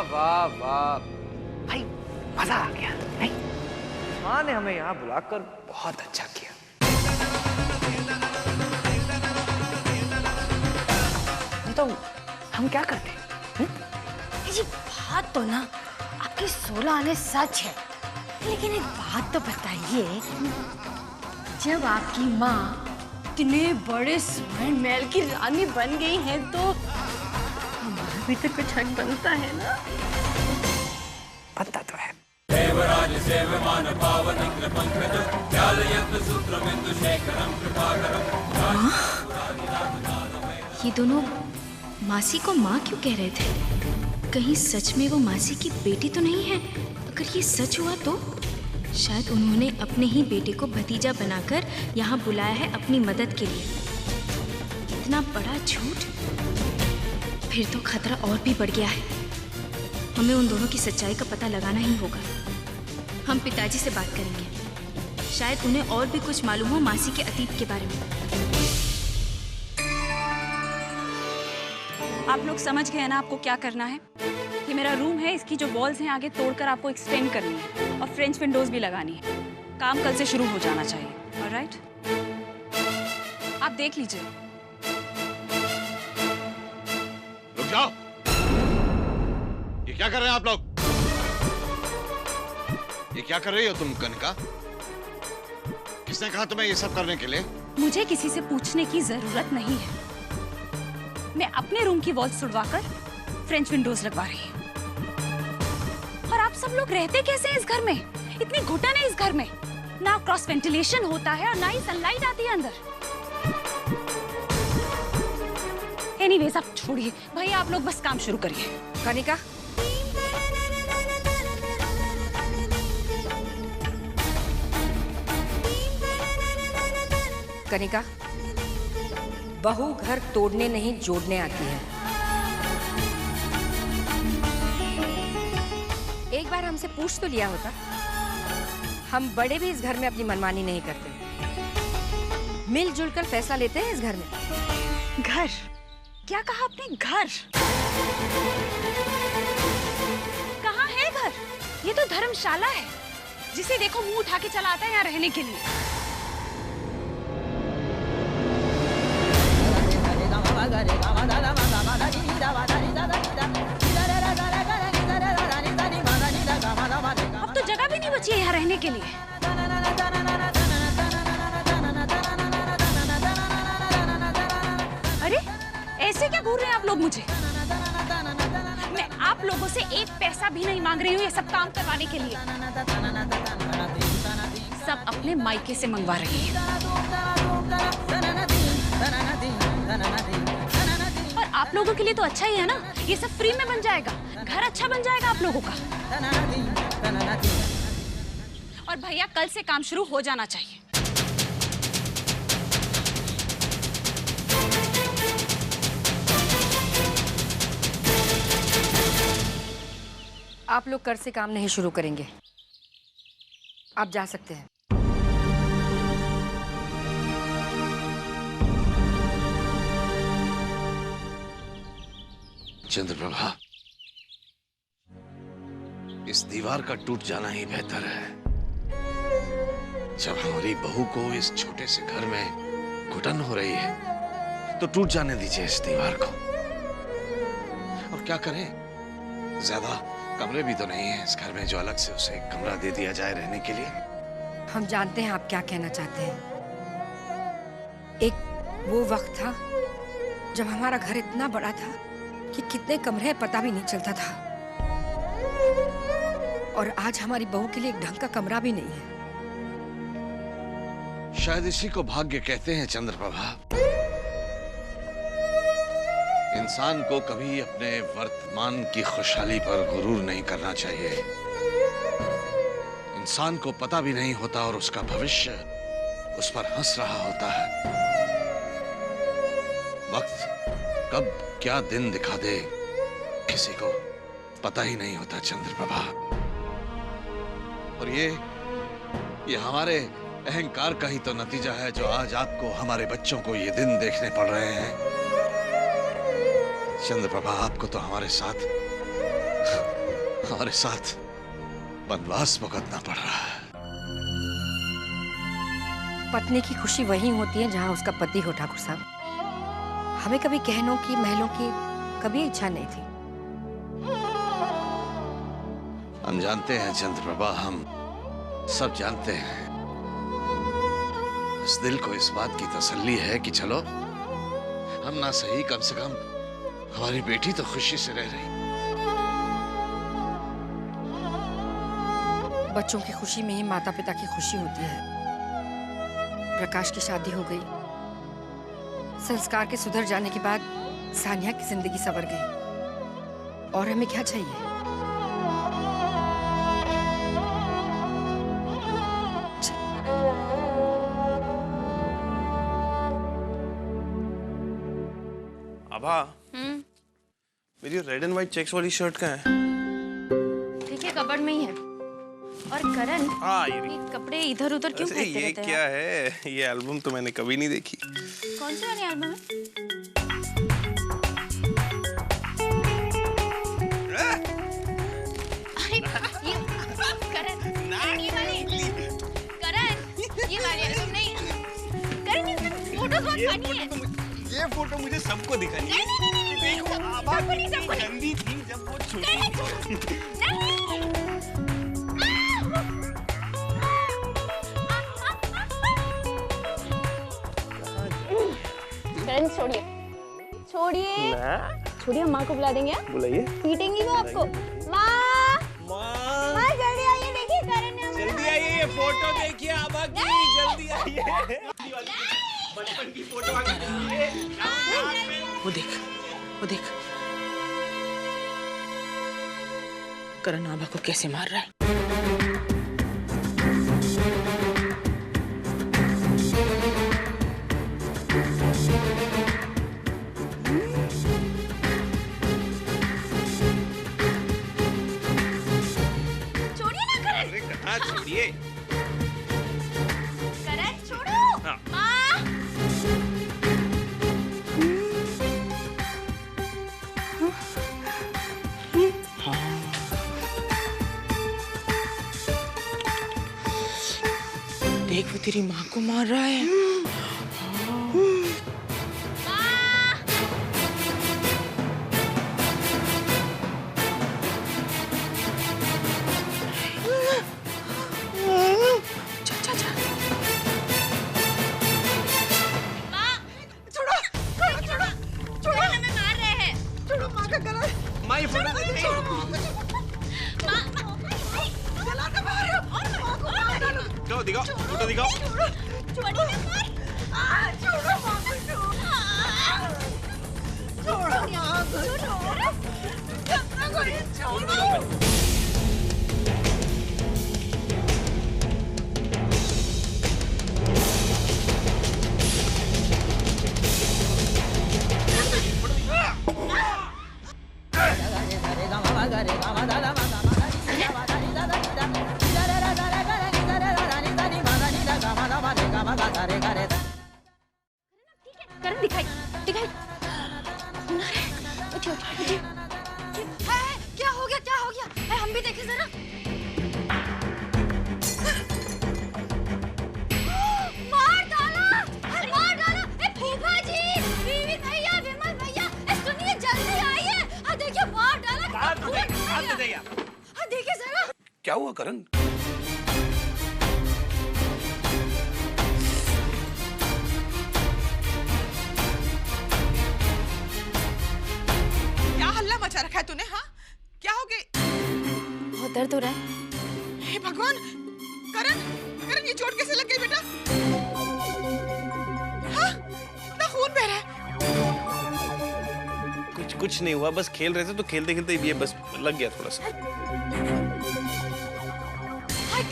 वाह वाह भाई, मजा आ गया नहीं? माँ ने हमें यहाँ बुलाकर बहुत अच्छा किया। तो हम क्या करते? ये बात तो ना आपकी 16 आने सच है, लेकिन एक बात तो बताइए, जब आपकी माँ इतने बड़े स्वर्ण महल की रानी बन गई है तो हमारा भी तो कुछ हक बनता है ना? बनता तो है। देवराज सेवमान पावन पंकज ज्ञालयंत्र सूत्रमिंदु शेखरम कृपाकरम। ये दोनों मासी को माँ क्यों कह रहे थे? कहीं सच में वो मासी की बेटी तो नहीं है? अगर ये सच हुआ तो शायद उन्होंने अपने ही बेटे को भतीजा बनाकर यहाँ बुलाया है अपनी मदद के लिए। इतना बड़ा झूठ! फिर तो खतरा और भी बढ़ गया है। हमें उन दोनों की सच्चाई का पता लगाना ही होगा। हम पिताजी से बात करेंगे, शायद उन्हें और भी कुछ मालूम हो मासी के अतीत के बारे में। आप लोग समझ गए ना आपको क्या करना है? ये मेरा रूम है, इसकी जो वॉल्स हैं आगे तोड़कर आपको एक्सटेंड करनी है और फ्रेंच विंडोज भी लगानी है। काम कल से शुरू हो जाना चाहिए। ऑलराइट? आप देख लीजिए। रुक जाओ, ये क्या कर रहे हैं आप लोग? ये क्या कर रही हो तुम कनिका? किसने कहा तुम्हें ये सब करने के लिए? मुझे किसी से पूछने की जरूरत नहीं है। मैं अपने रूम की वॉल्स तुड़वाकर फ्रेंच विंडोज लगवा रही हूँ। और आप सब लोग रहते कैसे हैं इस घर में? इतनी घुटन है इस घर में, ना क्रॉस वेंटिलेशन होता है और ना ही सनलाइट आती है अंदर। एनीवेज आप छोड़िए, भाई आप लोग बस काम शुरू करिए। कनिका, कनिका, बहू घर तोड़ने नहीं जोड़ने आती है। एक बार हमसे पूछ तो लिया होता। हम बड़े भी इस घर में अपनी मनमानी नहीं करते, मिलजुल कर फैसला लेते हैं इस घर में। घर? क्या कहा आपने? घर? कहाँ है घर? ये तो धर्मशाला है, जिसे देखो मुंह उठा के चला आता है यहाँ रहने के लिए। अब तो जगह भी नहीं बची है यहाँ रहने के लिए। अरे ऐसे क्या घूर रहे हैं आप लोग मुझे? मैं आप लोगों से एक पैसा भी नहीं मांग रही हूँ ये सब काम करवाने के लिए। सब अपने मायके से मंगवा रही हैं। और आप लोगों के लिए तो अच्छा ही है ना, ये सब फ्री में बन जाएगा, घर अच्छा बन जाएगा आप लोगों का। और भैया कल से काम शुरू हो जाना चाहिए। आप लोग कल से काम नहीं शुरू करेंगे, आप जा सकते हैं। चंद्रप्रभा, इस दीवार का टूट जाना ही बेहतर है। जब हमारी बहू को इस छोटे से घर में घुटन हो रही है तो टूट जाने दीजिए इस दीवार को। और क्या करें, ज्यादा कमरे भी तो नहीं है इस घर में जो अलग से उसे एक कमरा दे दिया जाए रहने के लिए। हम जानते हैं आप क्या कहना चाहते हैं। एक वो वक्त था जब हमारा घर इतना बड़ा था कि कितने कमरे पता भी नहीं चलता था, और आज हमारी बहू के लिए एक ढंग का कमरा भी नहीं है। शायद इसी को भाग्य कहते हैं चंद्रप्रभा। इंसान को कभी अपने वर्तमान की खुशहाली पर गुरूर नहीं करना चाहिए। इंसान को पता भी नहीं होता और उसका भविष्य उस पर हंस रहा होता है। वक्त कब क्या दिन दिखा दे किसी को पता ही नहीं होता चंद्रप्रभा। और ये हमारे अहंकार का ही तो नतीजा है जो आज आपको, हमारे बच्चों को ये दिन देखने पड़ रहे हैं। चंद्रप्रभा, आपको तो हमारे साथ हमारे साथ वनवास भुगतना पड़ रहा है। पत्नी की खुशी वहीं होती है जहां उसका पति हो, ठाकुर साहब। हमें कभी गहनों की, महलों की कभी इच्छा नहीं थी। हम जानते हैं चंद्रप्रभा, हम सब जानते हैं। इस दिल को इस बात की तसल्ली है कि चलो हम ना सही, कम से कम हमारी बेटी तो खुशी से रह रही। बच्चों की खुशी में ही माता पिता की खुशी होती है। प्रकाश की शादी हो गई, संस्कार के सुधर जाने के बाद सानिया की जिंदगी संवर गई, और हमें क्या चाहिए? आभा, मेरी रेड एंड व्हाइट चेक्स वाली शर्ट कहाँ है? ठीक है, कबर्ड में ही है। और करण, ये कपड़े इधर उधर क्यों फेंकते ये रहते हैं? क्या है? ये एल्बम तो मैंने कभी नहीं देखी। कौन सी वाली एल्बम है? अरे ये करण, ये वाली एल्बम नहीं। करण, इसमें फोटोज बहुत फनी है। ये फोटो मुझे सबको दिखानी है। नहीं, सबको नहीं। गंदी थी जब वो छोटी थी। करण, छोड़िए छोड़िए, माँ को बुला देंगे। बुलाइए। पीटेंगी वो आपको। माँ जल्दी आइए, देखिए करण ने हमें। जल्दी आइए, ये फोटो देखिए आभा की, जल्दी आइए। बचपन की फोटो आ गई। वो देख करण आभा को कैसे मार रहा है। छोड़िए ना करण। अरे कहाँ छोड़िए? करण छोड़ो। हाँ। माँ, देख, वो तेरी माँ को मार रहा है। छोड़ो, हमें मार रहे हैं। छोड़ो माँ का गला। माँ, ये फोटो देखिए। दिखाओ, फोटो दिखाओ। करण, दिखाई। क्या हो गया? हम भी देखें जरा। मार डाला। फूफा जी, बीवी भैया, विमल भैया, सुनिए, जल्दी आइए। देखिए, मार डाला। देखिए जरा। क्या हुआ करण? क्या हल्ला मचा रखा है तूने? हाँ, क्या हो गई? बहुत दर्द हो रहा है। हे भगवान, करण ये चोट कैसे लग गई बेटा? हाँ, इतना खून बह रहा है। कुछ नहीं हुआ, बस खेल रहे थे तो खेलते खेलते ये बस लग गया थोड़ा सा।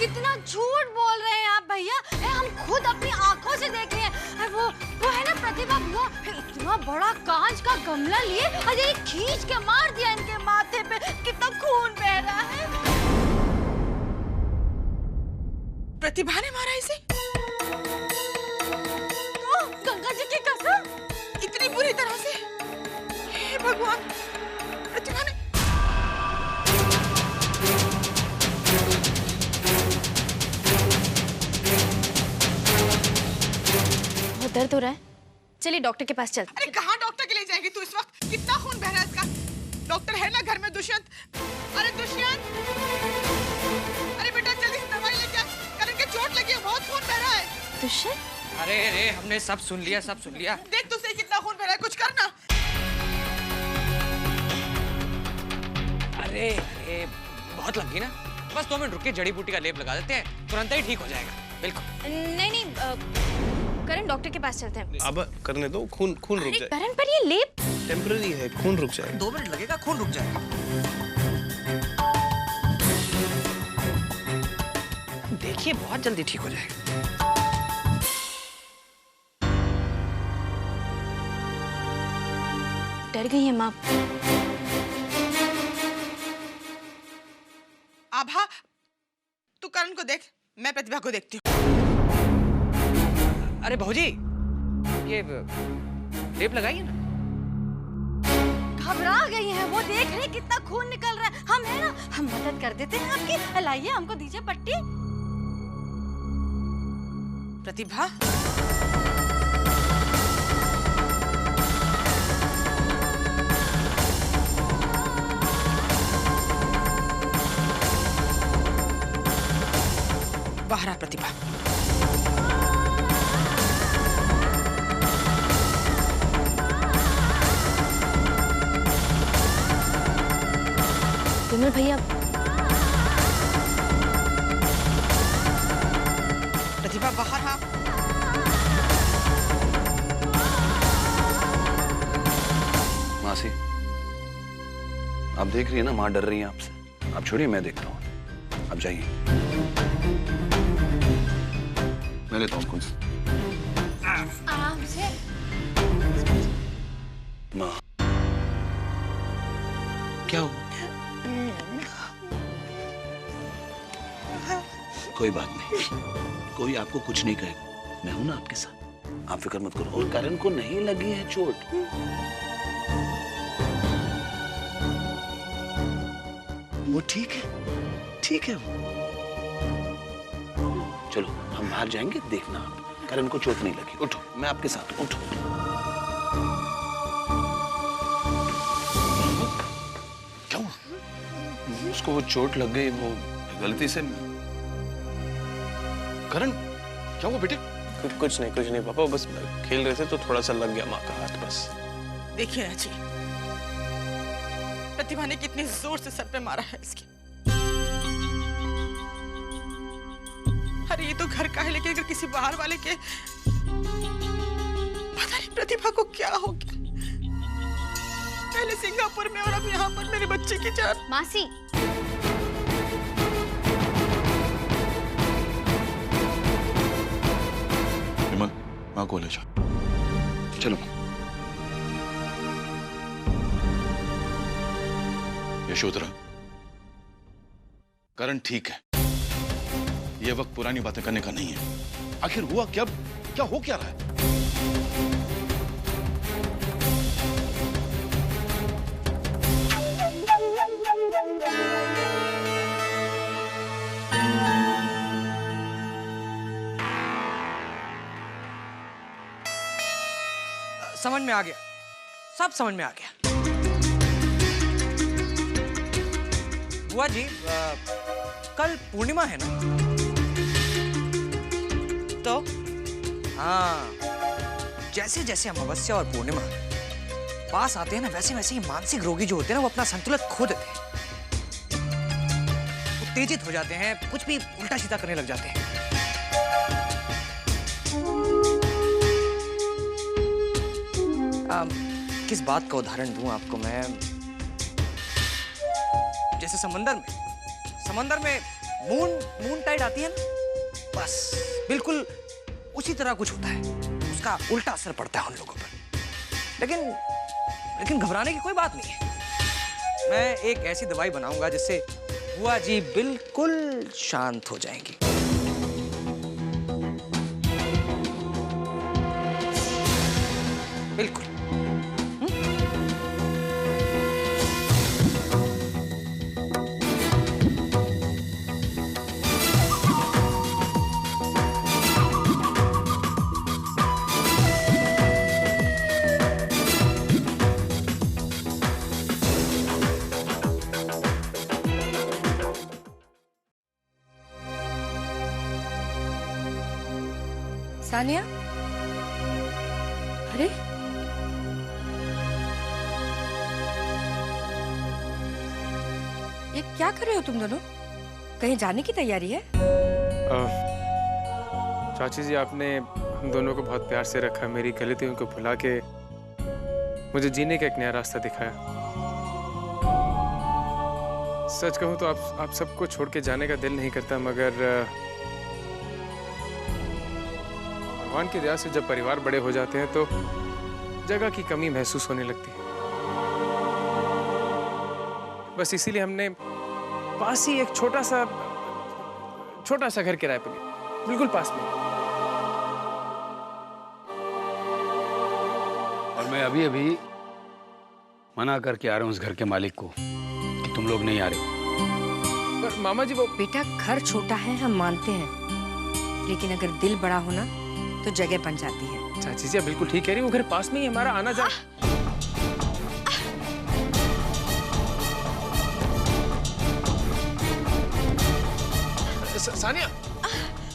कितना झूठ बोल रहे हैं आप भैया। हम खुद अपनी आंखों से देखे हैं। वो है ना प्रतिभा, वो इतना बड़ा कांच का गमला लिए और ये खींच के मार दिया इनके माथे पे। कितना खून बह रहा है। प्रतिभा ने मारा इसे? तो गंगा जी की कसम, इतनी बुरी तरह से? हे भगवान, प्रतिभा ने दर्द हो रहा है? चलिए डॉक्टर के पास चलते। अरे कहाँ डॉक्टर के लिए जाएगी तू इस वक्त? कितना खून बह रहा है इसका? डॉक्टर है ना घर में, दुष्यंत। अरे दुष्यंत, अरे बेटा जल्दी से दवाई लेके आ। करण के चोट लगी है, बहुत खून बह रहा है। दुष्यंत? अरे हमने सब सुन लिया, सब सुन लिया। देख तो सही कितना खून बह रहा है, कुछ करना। अरे बहुत लगी ना, बस 2 मिनट रुक के जड़ी बूटी का लेप लगा देते हैं, तुरंत ही ठीक हो जाएगा। बिल्कुल। नहीं, करण डॉक्टर के पास चलते हैं। अब करने दो, खून रुक जाए। करण पर ये लेप टेम्पररी है, खून रुक जाएगा। 2 मिनट लगेगा, खून रुक जाएगा। देखिए बहुत जल्दी ठीक हो जाएगा। डर गई है माँ। आभा, तू करण को देख, मैं प्रतिभा को देखती हूँ। अरे भौजी, ये लेप लगाइए ना। घबरा गई हैं वो, देख रहे कितना खून निकल रहा है। हम है ना, हम मदद कर देते हैं आपकी। लाइए, हमको दीजिए पट्टी। प्रतिभा, बाहर आ प्रतिभा। विमल भैया, प्रतिभा बाहर आ। मासी, आप देख रही है ना माँ डर रही है आपसे। आप छोड़िए, मैं देखता हूँ। आप जाइए, मैं लेता हूँ कुछ। माँ, क्या हो? कोई बात नहीं, कोई आपको कुछ नहीं कहेगा। मैं हूं ना आपके साथ, आप फिक्र मत करो। और करण को नहीं लगी है चोट। वो ठीक है, ठीक है वो। चलो हम बाहर जाएंगे, देखना आप। करण को चोट नहीं लगी। उठो, मैं आपके साथ हूं। उठो। क्या हुआ? उसको वो चोट लग गई, वो गलती से। करण, क्या हुआ बेटे? कुछ नहीं पापा, बस खेल रहे थे तो थोड़ा सा लग गया माँ का हाथ, बस। देखिए अजी, प्रतिभा ने कितनी जोर से सर पे मारा है इसके। अरे ये तो घर का है, लेकिन अगर किसी बाहर वाले के, पता नहीं प्रतिभा को क्या हो गया। पहले सिंगापुर में और अब यहाँ पर मेरे बच्चे की जान। मासी, विमल, माँ को ले जाओ। चलो। यशोधरा, करण ठीक है। ये वक्त पुरानी बातें करने का नहीं है। आखिर हुआ क्या हो क्या रहा है? समझ में आ गया, सब समझ में आ गया। बुआ जी, कल पूर्णिमा है ना? तो हाँ, जैसे जैसे अमावस्या और पूर्णिमा पास आते हैं ना, वैसे वैसे ही मानसिक रोगी जो होते हैं ना, वो अपना संतुलन खो देते हैं। उत्तेजित हो जाते हैं, कुछ भी उल्टा सीधा करने लग जाते हैं। किस बात का उदाहरण दूं आपको मैं? जैसे समंदर में मून टाइड आती है ना, बस बिल्कुल उसी तरह कुछ होता है। उसका उल्टा असर पड़ता है उन लोगों पर। लेकिन घबराने की कोई बात नहीं है। मैं एक ऐसी दवाई बनाऊंगा जिससे बुआ जी बिल्कुल शांत हो जाएंगी। बिल्कुल। सानिया, अरे ये क्या कर रहे हो तुम दोनों? कहीं जाने की तैयारी है? चाची जी, आपने हम दोनों को बहुत प्यार से रखा, मेरी गलतियों को भुला के मुझे जीने का एक नया रास्ता दिखाया। सच कहूं तो आप सबको छोड़ के जाने का दिल नहीं करता, मगर भगवान की दया से जब परिवार बड़े हो जाते हैं तो जगह की कमी महसूस होने लगती है। बस इसीलिए हमने पास ही एक छोटा सा घर किराए पर लिया, बिल्कुल पास में। और मैं अभी अभी मना करके आ रहा हूँ उस घर के मालिक को कि तुम लोग नहीं आ रहे। पर मामा जी, वो बेटा घर छोटा है हम मानते हैं, लेकिन अगर दिल बड़ा होना तो जगह बन जाती है। चाची जी बिल्कुल ठीक कह रही, वो घर पास में ही हमारा आना जाना। सानिया,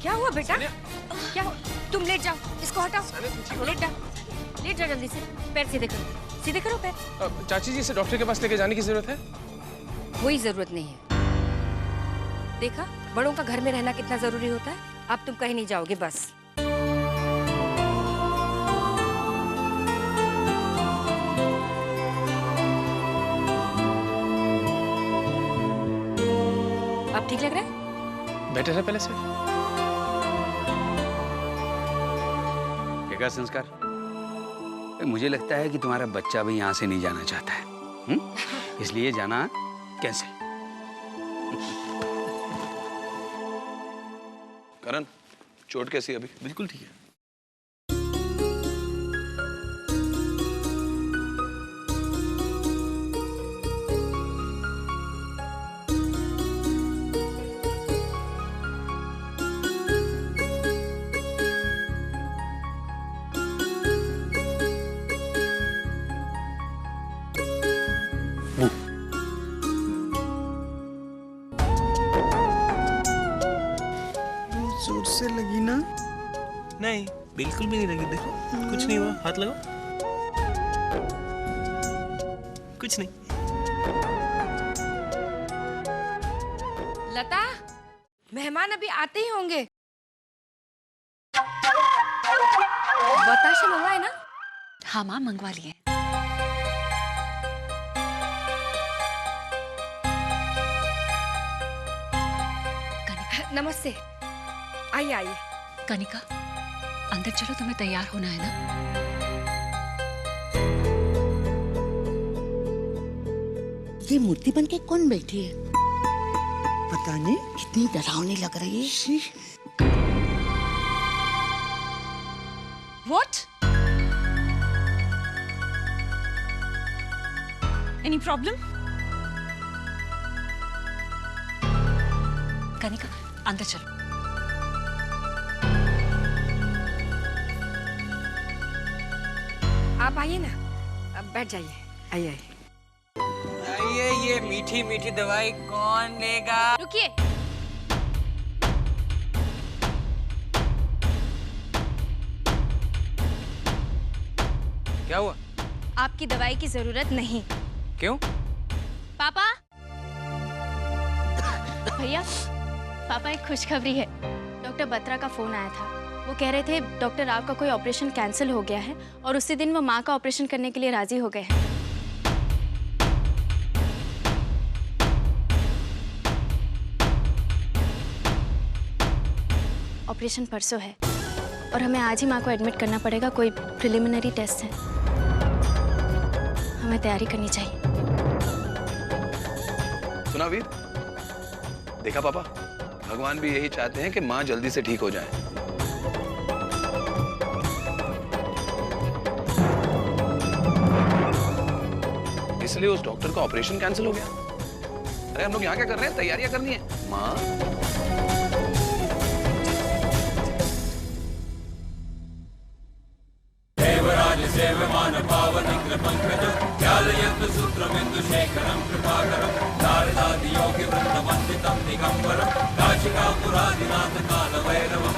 क्या हुआ बेटा? क्या हुआ? तुम लेट जाओ, इसको हटाओ। लेट जाओ जल्दी से, पैर सीधे करो, सीधे करो पैर। चाची जी, इसे डॉक्टर के पास लेके जाने की जरूरत है? कोई जरूरत नहीं है। देखा बड़ों का घर में रहना कितना जरूरी होता है। अब तुम कहीं नहीं जाओगे बस। अब ठीक लग रहा है? बेटर है पहले से। क्या संस्कार? मुझे लगता है कि तुम्हारा बच्चा भी यहाँ से नहीं जाना चाहता है, इसलिए जाना कैंसिल। करण, चोट कैसी है अभी? बिल्कुल ठीक है। जोर से लगी ना? नहीं, बिल्कुल भी नहीं लगी। देखो कुछ नहीं हुआ, हाथ लगाओ। कुछ नहीं। लता, मेहमान अभी आते ही होंगे। बताशा मंगवाए ना? हाँ माँ, मंगवा लिए। नमस्ते, आइए आइए। कनिका, अंदर चलो, तुम्हें तैयार होना है ना। ये मूर्ति बन के कौन बैठी है? पता नहीं, कितनी डरावनी लग रही है। What? Any problem? कनिका, अंदर चलो। आप आइए ना, अब बैठ जाइए। आइए आइए, ये मीठी मीठी दवाई कौन लेगा? रुकिए, क्या हुआ? आपकी दवाई की जरूरत नहीं। क्यों? पापा, भैया, पापा एक खुशखबरी है। डॉक्टर बत्रा का फोन आया था। वो कह रहे थे डॉक्टर राव का कोई ऑपरेशन कैंसिल हो गया है और उसी दिन वो माँ का ऑपरेशन करने के लिए राजी हो गए हैं। ऑपरेशन परसों है और हमें आज ही माँ को एडमिट करना पड़ेगा। कोई प्रिलिमिनरी टेस्ट है, हमें तैयारी करनी चाहिए। सुना वीर, देखा पापा, भगवान भी यही चाहते हैं कि माँ जल्दी से ठीक हो जाए। इसलिए उस डॉक्टर का ऑपरेशन कैंसिल हो गया। अरे हम लोग यहाँ क्या कर रहे हैं? तैयारियां करनी है माँ। देवराज सेवमान पावनी कृपंकज ज्ञालयन्त सूत्रमिन्दु शेखरं कृपाकरं नारदादि योगि वृन्दवन्दितं दिगम्बरं काशिकापुरादिनाथ कालभैरवं